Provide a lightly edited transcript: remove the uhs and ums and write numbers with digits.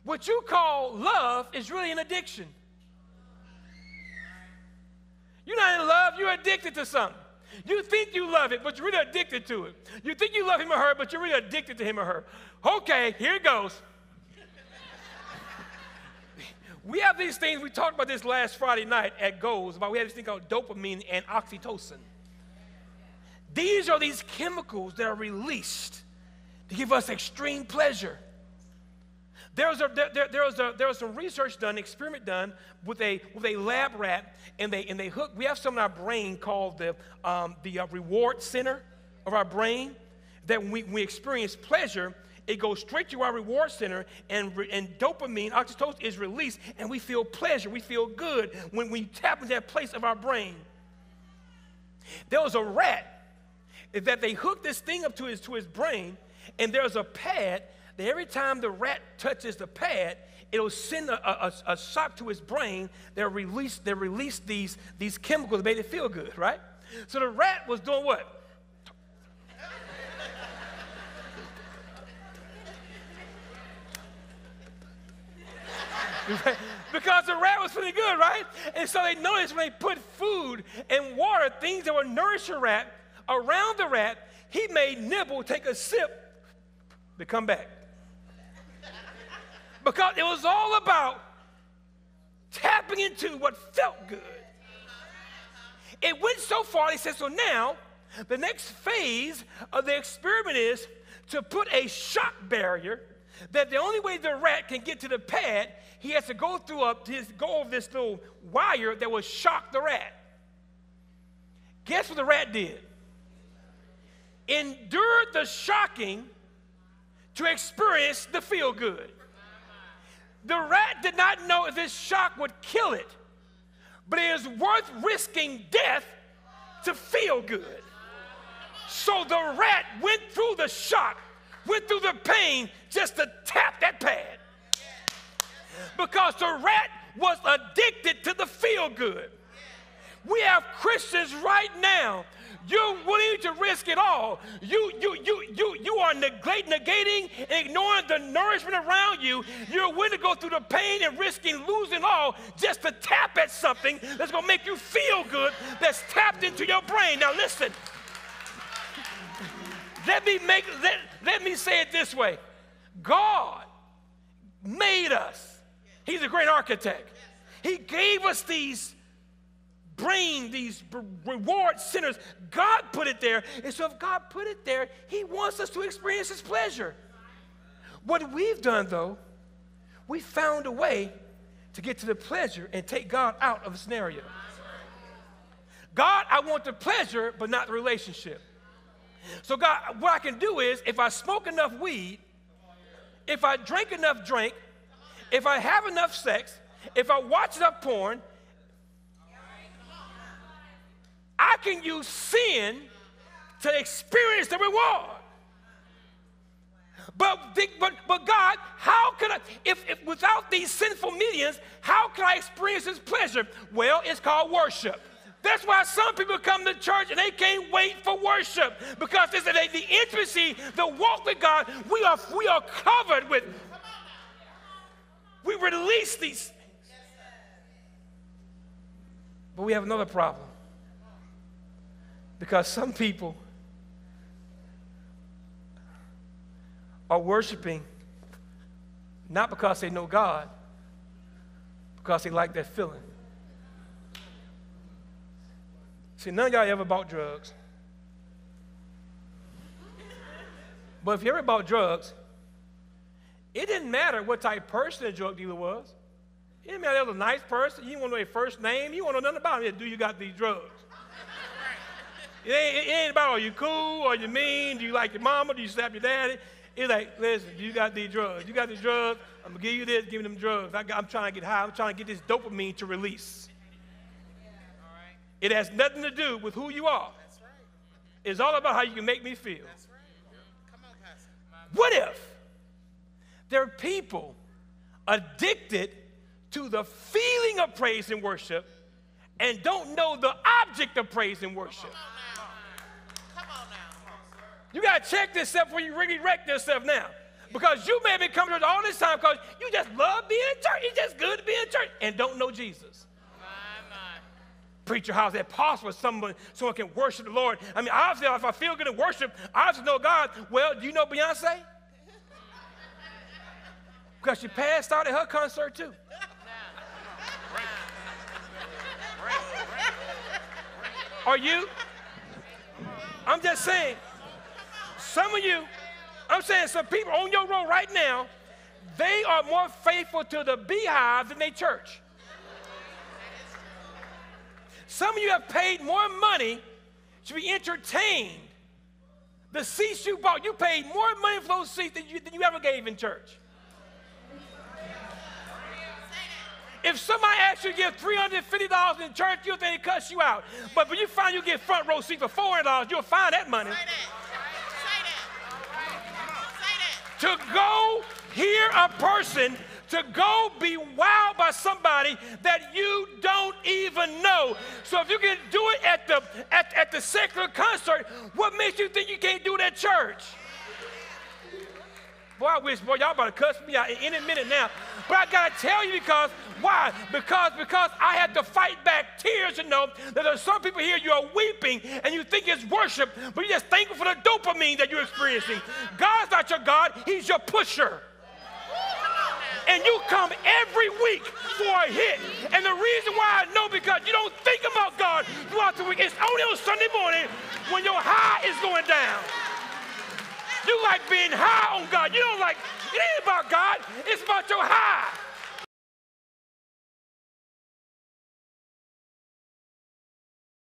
what you call love is really an addiction. You're not in love, you're addicted to something. You think you love it, but you're really addicted to it. You think you love him or her, but you're really addicted to him or her. Okay, here it goes. We have these things, we talked about this last Friday night at Goals, about we have this thing called dopamine and oxytocin. These are these chemicals that are released to give us extreme pleasure. There was some research done, experiment done with a lab rat, and they hook. We have some in our brain called the reward center of our brain. That when we experience pleasure, it goes straight to our reward center, and dopamine, oxytocin is released, and we feel pleasure. We feel good when we tap into that place of our brain. There was a rat that they hooked this thing up to his brain, and there's a pad that every time the rat touches the pad, it'll send a shock to his brain that release these chemicals that made it feel good, right? So the rat was doing what? Because the rat was feeling good, right? And so they noticed when they put food and water, things that would nourish the rat, around the rat, he may nibble, take a sip, to come back. Because it was all about tapping into what felt good. It went so far, they said, so now the next phase of the experiment is to put a shock barrier that the only way the rat can get to the pad, he has to go over this little wire that will shock the rat. Guess what the rat did? Endured the shocking to experience the feel good. The rat did not know if this shock would kill it, but it is worth risking death to feel good. So the rat went through the shock, went through the pain just to tap that pad. Because the rat was addicted to the feel good. We have Christians right now. You're willing to risk it all. You are negating and ignoring the nourishment around you. You're willing to go through the pain and risking losing all just to tap at something that's going to make you feel good, that's tapped into your brain. Now listen. Let me say it this way. God made us. He's a great architect. He gave us these reward centers. God put it there. And so if God put it there, he wants us to experience his pleasure. What we've done, though, we found a way to get to the pleasure and take God out of the scenario. God, I want the pleasure, but not the relationship. So God, what I can do is, if I smoke enough weed, if I drink enough drink, if I have enough sex, if I watch enough porn, I can use sin to experience the reward. But God, how can I, if without these sinful mediums, how can I experience his pleasure? Well, it's called worship. That's why some people come to church and they can't wait for worship, because it's the intimacy, the walk with God, we are covered with. We release these things. But we have another problem. Because some people are worshiping not because they know God, because they like that feeling. See, none of y'all ever bought drugs. But if you ever bought drugs, it didn't matter what type of person the drug dealer was. It didn't matter if they was a nice person. You didn't want to know their first name. You want to know nothing about him. Do you got these drugs? It ain't about, are you cool? Are you mean? Do you like your mama? Do you slap your daddy? It's like, listen, you got these drugs. You got these drugs. I'm going to give you this, give me them drugs. I'm trying to get high. I'm trying to get this dopamine to release. It has nothing to do with who you are. That's right. It's all about how you can make me feel. That's right. Come on, Pastor. What if there are people addicted to the feeling of praise and worship and don't know the object of praise and worship? Come on now. You got to check this stuff before you really wreck yourself now. Because you may have been coming to church all this time because you just love being in church. It's just good to be in church and don't know Jesus. Preacher, how is that possible? Someone can worship the Lord. I mean, obviously, if I feel good in worship, I obviously know God. Well, do you know Beyonce? Because she passed out at her concert, too. Are you? I'm just saying, some of you, I'm saying some people on your road right now, they are more faithful to the beehive than they church. Some of you have paid more money to be entertained. The seats you bought, you paid more money for those seats than you ever gave in church. If somebody asks you to give $350 in church, you'll think it cuts you out. But when you find you get front row seat for $400, you'll find that money. To go hear a person, to go be wowed by somebody that you don't even know. So if you can do it at the secular concert, what makes you think you can't do it at church? Boy, I wish, boy, y'all about to cuss me out any minute now. But I got to tell you because, why? Because I had to fight back tears to know that there's some people here, you are weeping and you think it's worship, but you're just thankful for the dopamine that you're experiencing. God's not your God, he's your pusher. And you come every week for a hit. And the reason why I know, because you don't think about God throughout the week. It's only on Sunday morning when your high is going down. You like being high on God. You don't like, it ain't about God, it's about your high.